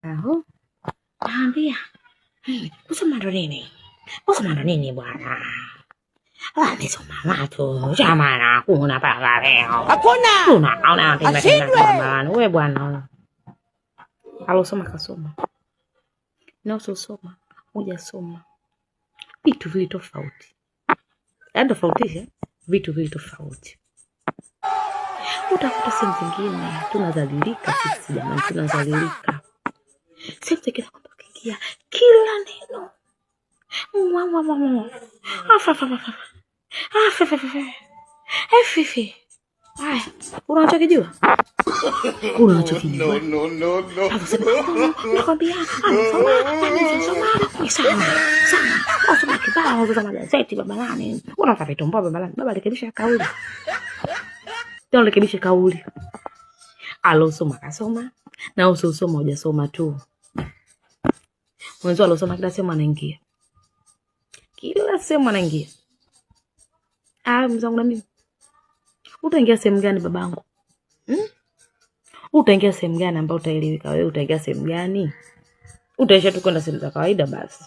Aho. Naambia. Kusoma ndo nini? Kusoma ndo nini bwana? Nisoma watu. Jamani, kuna baba leo. Hakuna. Unaona tena wewe bwana. Alosoma kasoma. Na usosoma, hujasoma. Vitu vili tofauti. Yaani tofautisha vitu vili tofauti. Utakuta sehemu zingine tunadhalilika sisi jamani, tunadhalilika. Sehemu zingine kutokia kila neno. Fifi. Haya, unachokijua? Unachokijua? No. Nakwambia, soma. Soma kibao, soma gazeti baba nani. Unataka vitomboa baba nani? Baba rekebisha kauli. Ndio rekebisha kauli. Alosoma kasoma, na usosoma hujasoma tu. Mwanzo alosoma kila sehemu anaingia. Kila sehemu anaingia. Mzangu na mimi. Utaingia sehemu gani babangu? Utaingia sehemu gani ambayo utaeleweka wewe? Utaingia sehemu gani? Utaisha tu kwenda sehemu za kawaida basi.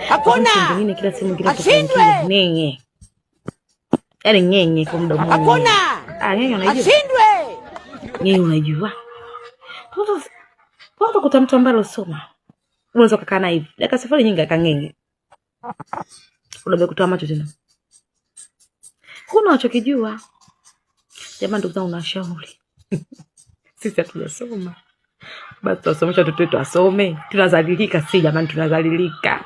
Hakuna. Nini kila sehemu kila tofauti. Nyenye. Yaani nyenye kwa mdomo. Hakuna. Nyenye unajua? Ashindwe. Nyenye unajua? Watu kutamtu ambalo soma. Unaweza kukaa na hivi. Dakika safari nyingi akangenge. Unabe kutoa macho tena. Kuna unachokijua. Jamani ndugu zangu nashauri. Sisi hatujasoma. Basi tusomesha watoto wetu asome. Tunazalilika si jamani, tunazalilika.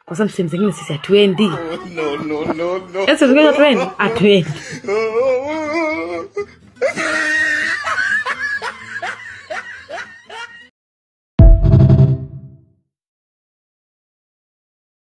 Kwa sababu sehemu zingine sisi hatuendi. No. Sehemu zingine hatuendi.